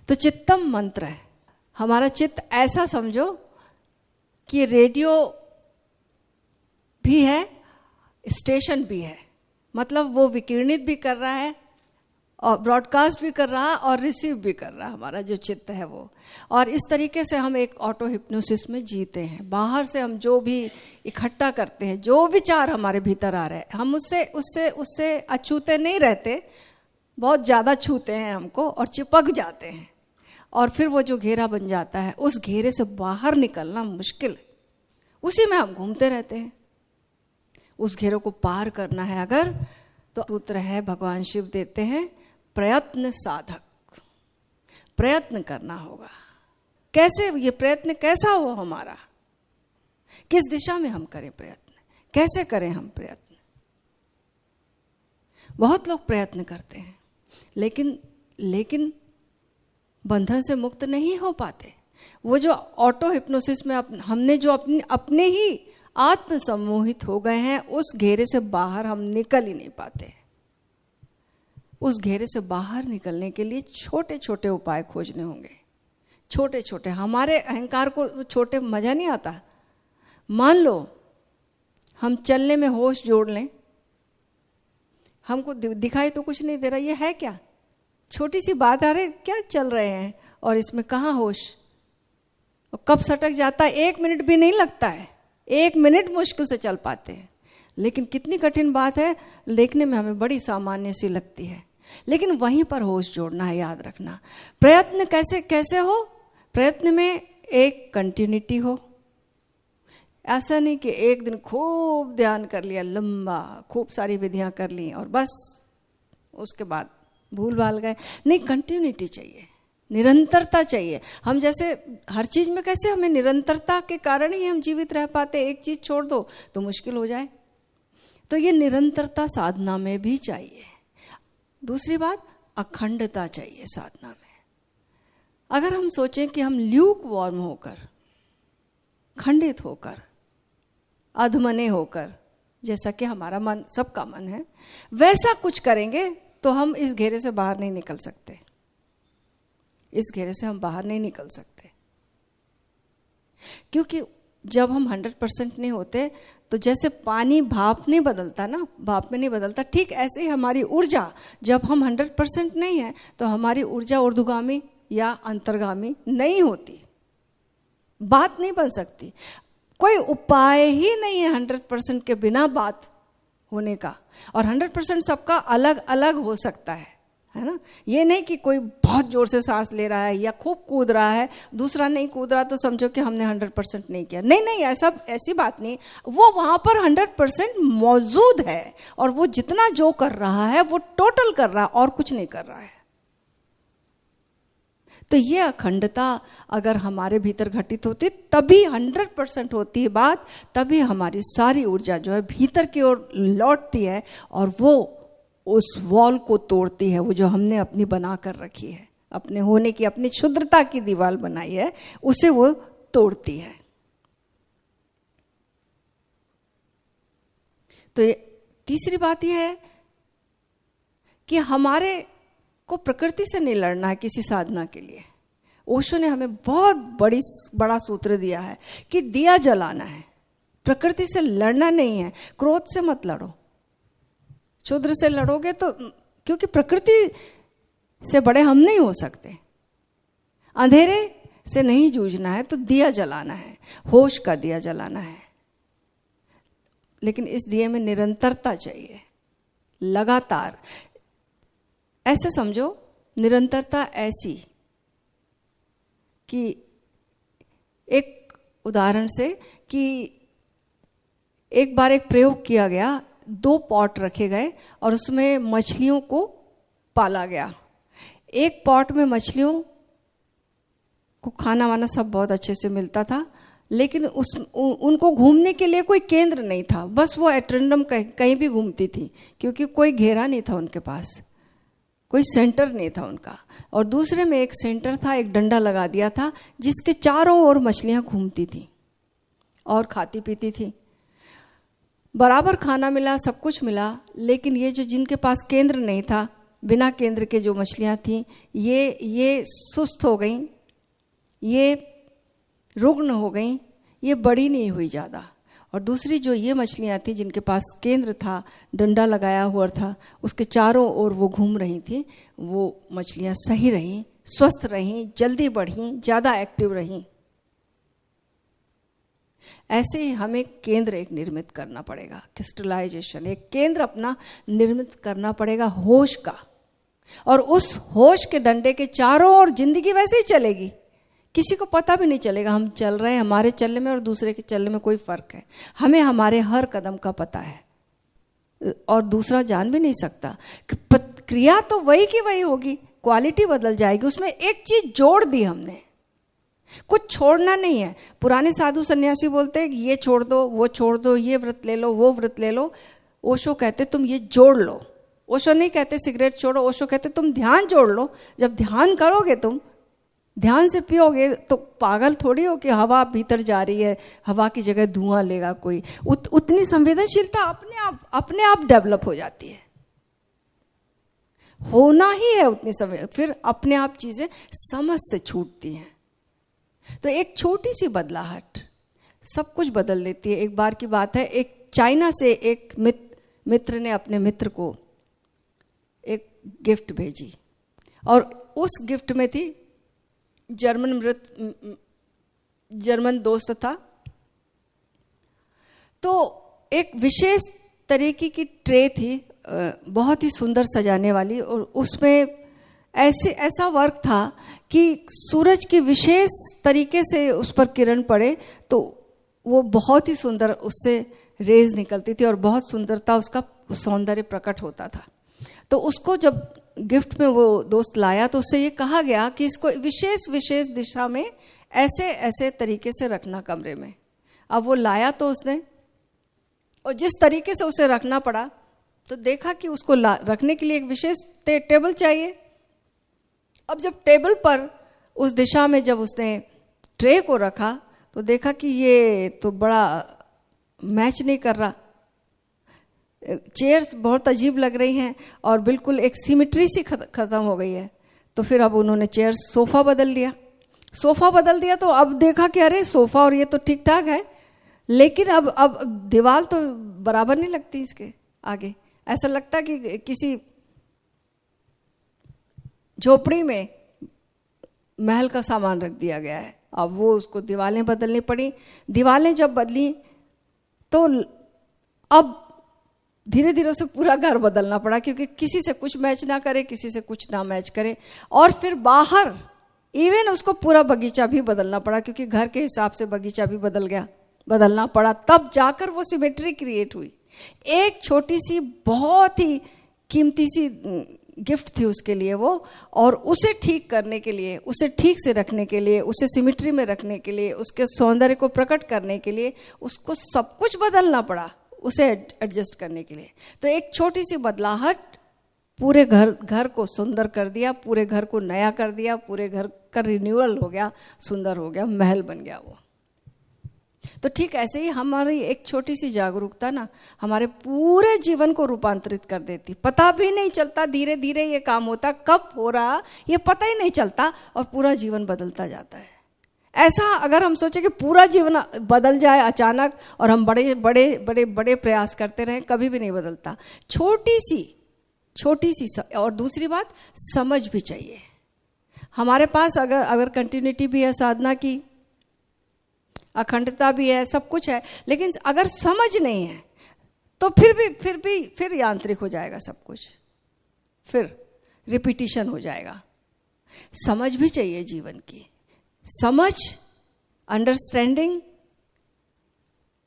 तो चित्तम मंत्र है। हमारा चित्त ऐसा समझो कि रेडियो भी है, स्टेशन भी है, मतलब वो विकिरणित भी कर रहा है और ब्रॉडकास्ट भी कर रहा है और रिसीव भी कर रहा है, हमारा जो चित्त है वो। और इस तरीके से हम एक ऑटो हिप्नोसिस में जीते हैं। बाहर से हम जो भी इकट्ठा करते हैं, जो विचार हमारे भीतर आ रहे हैं, हम उससे अछूते नहीं रहते, बहुत ज़्यादा छूते हैं हमको और चिपक जाते हैं। और फिर वो जो घेरा बन जाता है, उस घेरे से बाहर निकलना मुश्किल है, उसी में हम घूमते रहते हैं। उस घेरे को पार करना है अगर, तो सूत्र है भगवान शिव देते हैं, प्रयत्न साधक। प्रयत्न करना होगा। कैसे ये प्रयत्न कैसा हो हमारा, किस दिशा में हम करें प्रयत्न, कैसे करें हम प्रयत्न। बहुत लोग प्रयत्न करते हैं लेकिन बंधन से मुक्त नहीं हो पाते। वो जो ऑटो हिप्नोसिस में हमने जो अपने ही आत्म सम्मोहित हो गए हैं, उस घेरे से बाहर हम निकल ही नहीं पाते। उस घेरे से बाहर निकलने के लिए छोटे छोटे उपाय खोजने होंगे। छोटे छोटे, हमारे अहंकार को छोटे मजा नहीं आता। मान लो हम चलने में होश जोड़ लें, हमको दिखाई तो कुछ नहीं दे रहा, ये है क्या, छोटी सी बात आ रही, क्या चल रहे हैं और इसमें कहाँ होश, और कब सटक जाता है, 1 मिनट भी नहीं लगता है, 1 मिनट मुश्किल से चल पाते हैं। लेकिन कितनी कठिन बात है, देखने में हमें बड़ी सामान्य सी लगती है, लेकिन वहीं पर होश जोड़ना है। याद रखना, प्रयत्न कैसे हो, प्रयत्न में एक कंटिन्यूटी हो। ऐसा नहीं कि एक दिन खूब ध्यान कर लिया, लंबा खूब सारी विधियां कर ली और बस उसके बाद भूल भाल गए। नहीं, कंटिन्यूटी चाहिए, निरंतरता चाहिए। हम जैसे हर चीज में कैसे हमें निरंतरता के कारण ही हम जीवित रह पाते, एक चीज छोड़ दो तो मुश्किल हो जाए। तो ये निरंतरता साधना में भी चाहिए। दूसरी बात, अखंडता चाहिए साधना में। अगर हम सोचें कि हम ल्यूक वार्म होकर, खंडित होकर, अधमने होकर, जैसा कि हमारा मन, सबका मन है, वैसा कुछ करेंगे तो हम इस घेरे से बाहर नहीं निकल सकते। इस घेरे से हम बाहर नहीं निकल सकते, क्योंकि जब हम 100% नहीं होते तो जैसे पानी भाप नहीं बदलता ना, भाप में नहीं बदलता, ठीक ऐसे ही हमारी ऊर्जा, जब हम 100% नहीं है तो हमारी ऊर्जा ऊर्ध्वगामी या अंतर्गामी नहीं होती, बात नहीं बन सकती। कोई उपाय ही नहीं है 100% के बिना बात होने का। और 100% सबका अलग अलग हो सकता है ना। ये नहीं कि कोई बहुत जोर से सांस ले रहा है या खूब कूद रहा है, दूसरा नहीं कूद रहा तो समझो कि हमने 100% नहीं किया। नहीं, ऐसी बात नहीं। वो वहां पर 100% मौजूद है और वो जितना जो कर रहा है वो टोटल कर रहा है और कुछ नहीं कर रहा है। तो ये अखंडता अगर हमारे भीतर घटित होती, तभी 100% होती है बात, तभी हमारी सारी ऊर्जा जो है भीतर की ओर लौटती है और वो उस वॉल को तोड़ती है, वो जो हमने अपनी बना कर रखी है, अपने होने की, अपनी क्षुद्रता की दीवार बनाई है, उसे वो तोड़ती है। तो ये तीसरी बात यह है कि हमारे को प्रकृति से नहीं लड़ना है किसी साधना के लिए। ओशो ने हमें बहुत बड़ा सूत्र दिया है कि दिया जलाना है, प्रकृति से लड़ना नहीं है। क्रोध से मत लड़ो, क्षुद्र से लड़ोगे तो, क्योंकि प्रकृति से बड़े हम नहीं हो सकते। अंधेरे से नहीं जूझना है तो दिया जलाना है, होश का दिया जलाना है। लेकिन इस दिए में निरंतरता चाहिए, लगातार। ऐसे समझो, निरंतरता ऐसी कि एक उदाहरण से कि एक बार एक प्रयोग किया गया, 2 पॉट रखे गए और उसमें मछलियों को पाला गया। एक पॉट में मछलियों को खाना वाना सब बहुत अच्छे से मिलता था, लेकिन उनको घूमने के लिए कोई केंद्र नहीं था, बस वो एट रैंडम कहीं भी घूमती थी, क्योंकि कोई घेरा नहीं था उनके पास, कोई सेंटर नहीं था उनका। और दूसरे में एक सेंटर था, एक डंडा लगा दिया था जिसके चारों ओर मछलियां घूमती थी और खाती पीती थी। बराबर खाना मिला, सब कुछ मिला, लेकिन ये जो जिनके पास केंद्र नहीं था बिना केंद्र के जो मछलियाँ थीं ये सुस्त हो गईं, ये रुग्ण हो गईं, ये बड़ी नहीं हुई ज़्यादा। और दूसरी जो ये मछलियाँ थीं जिनके पास केंद्र था, डंडा लगाया हुआ था, उसके चारों ओर वो घूम रही थी, वो मछलियाँ सही रहीं, स्वस्थ रहीं, जल्दी बढ़ीं, ज़्यादा एक्टिव रहीं। ऐसे ही हमें केंद्र एक निर्मित करना पड़ेगा, क्रिस्टलाइजेशन, एक केंद्र अपना निर्मित करना पड़ेगा होश का। और उस होश के डंडे के चारों ओर जिंदगी वैसे ही चलेगी, किसी को पता भी नहीं चलेगा हम चल रहे हैं, हमारे चलने में और दूसरे के चलने में कोई फर्क है। हमें हमारे हर कदम का पता है और दूसरा जान भी नहीं सकता। क्रिया तो वही की वही होगी, क्वालिटी बदल जाएगी, उसमें एक चीज जोड़ दी हमने, कुछ छोड़ना नहीं है। पुराने साधु सन्यासी बोलते हैं ये छोड़ दो, वो छोड़ दो, ये व्रत ले लो, वो व्रत ले लो। ओशो कहते तुम ये जोड़ लो। ओशो नहीं कहते सिगरेट छोड़ो, ओशो कहते तुम ध्यान जोड़ लो। जब ध्यान करोगे, तुम ध्यान से पियोगे तो पागल थोड़ी हो कि हवा भीतर जा रही है, हवा की जगह धुआं लेगा कोई। उतनी संवेदनशीलता अपने आप डेवलप हो जाती है, होना ही है उतनी समय, फिर अपने आप चीजें समझ से छूटती हैं। तो एक छोटी सी बदलाहट सब कुछ बदल देती है। एक बार की बात है, एक चाइना से एक मित्र ने अपने मित्र को एक गिफ्ट भेजी और उस गिफ्ट में थी जर्मन दोस्त था, तो एक विशेष तरीके की ट्रे थी, बहुत ही सुंदर सजाने वाली, और उसमें ऐसा वर्क था कि सूरज की विशेष तरीके से उस पर किरण पड़े तो वो बहुत ही सुंदर, उससे रेज निकलती थी और बहुत सुंदरता उसका सौंदर्य प्रकट होता था। तो उसको जब गिफ्ट में वो दोस्त लाया तो उससे ये कहा गया कि इसको विशेष दिशा में ऐसे तरीके से रखना कमरे में। अब वो लाया तो उसने, और जिस तरीके से उसे रखना पड़ा तो देखा कि उसको रखने के लिए एक विशेष टेबल चाहिए। अब जब टेबल पर उस दिशा में जब उसने ट्रे को रखा तो देखा कि ये तो बड़ा मैच नहीं कर रहा, चेयर्स बहुत अजीब लग रही हैं और बिल्कुल एक सिमेट्री सी खत्म हो गई है। तो फिर अब उन्होंने चेयर्स सोफ़ा बदल दिया तो अब देखा कि अरे सोफ़ा और ये तो ठीक ठाक है, लेकिन अब दीवार तो बराबर नहीं लगती इसके आगे। ऐसा लगता कि किसी झोपड़ी में महल का सामान रख दिया गया है। अब वो उसको दीवारें बदलनी पड़ी। दीवारें जब बदली तो अब धीरे धीरे उसे पूरा घर बदलना पड़ा, क्योंकि किसी से कुछ मैच ना करे, किसी से कुछ ना मैच करे। और फिर बाहर इवन उसको पूरा बगीचा भी बदलना पड़ा, क्योंकि घर के हिसाब से बगीचा भी बदलना पड़ा, तब जाकर वो सिमेट्री क्रिएट हुई। एक छोटी सी बहुत ही कीमती सी गिफ्ट थी उसके लिए वो, और उसे ठीक करने के लिए, उसे ठीक से रखने के लिए, उसे सिमेट्री में रखने के लिए, उसके सौंदर्य को प्रकट करने के लिए उसको सब कुछ बदलना पड़ा, उसे एडजस्ट करने के लिए। तो एक छोटी सी बदलाहट पूरे घर को सुंदर कर दिया, पूरे घर को नया कर दिया, पूरे घर का रिन्यूअल हो गया, सुंदर हो गया, महल बन गया वो। तो ठीक ऐसे ही हमारी एक छोटी सी जागरूकता ना हमारे पूरे जीवन को रूपांतरित कर देती। पता भी नहीं चलता, धीरे धीरे ये काम होता, कब हो रहा ये पता ही नहीं चलता और पूरा जीवन बदलता जाता है। ऐसा अगर हम सोचे कि पूरा जीवन बदल जाए अचानक और हम बड़े बड़े बड़े बड़े प्रयास करते रहें, कभी भी नहीं बदलता। छोटी सी और दूसरी बात, समझ भी चाहिए हमारे पास। अगर कंटिन्यूटी भी है, साधना की अखंडता भी है, सब कुछ है, लेकिन अगर समझ नहीं है तो फिर यांत्रिक हो जाएगा सब कुछ, फिर रिपीटिशन हो जाएगा। समझ भी चाहिए जीवन की, समझ, अंडरस्टैंडिंग,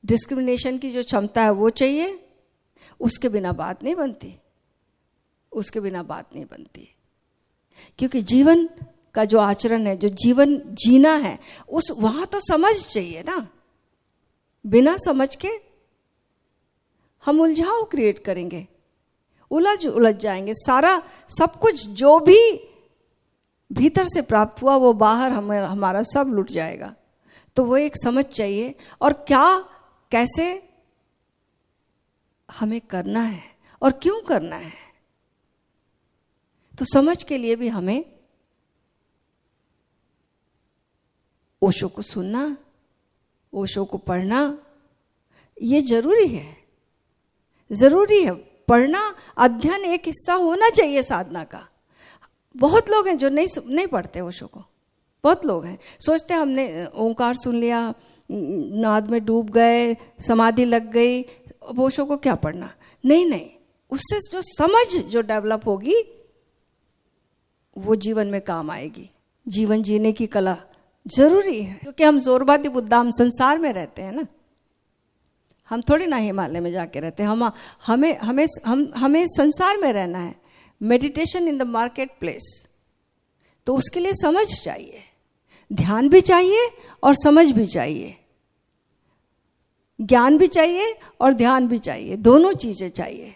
डिस्क्रिमिनेशन की जो क्षमता है वो चाहिए। उसके बिना बात नहीं बनती, क्योंकि जीवन का जो आचरण है, जो जीवन जीना है, वहां तो समझ चाहिए ना। बिना समझ के हम उलझाव क्रिएट करेंगे, उलझ जाएंगे। सारा सब कुछ जो भी भीतर से प्राप्त हुआ वो बाहर हमारा सब लुट जाएगा। तो वो एक समझ चाहिए, और कैसे हमें करना है और क्यों करना है। तो समझ के लिए भी हमें ओशो को सुनना, ओशो को पढ़ना, ये जरूरी है। जरूरी है पढ़ना, अध्ययन एक हिस्सा होना चाहिए साधना का। बहुत लोग हैं जो नहीं पढ़ते ओशो को। बहुत लोग हैं, सोचते हैं हमने ओंकार सुन लिया, नाद में डूब गए, समाधि लग गई, अब ओशो को क्या पढ़ना। नहीं, उससे जो समझ जो डेवलप होगी वो जीवन में काम आएगी। जीवन जीने की कला जरूरी है, क्योंकि हम जोरबाती बुद्धा, हम संसार में रहते हैं ना, हम थोड़ी ना हिमालय में जाके रहते हैं। हमें संसार में रहना है। Meditation in the market place, तो उसके लिए समझ चाहिए, ध्यान भी चाहिए और समझ भी चाहिए, ज्ञान भी चाहिए और ध्यान भी चाहिए, दोनों चीजें चाहिए।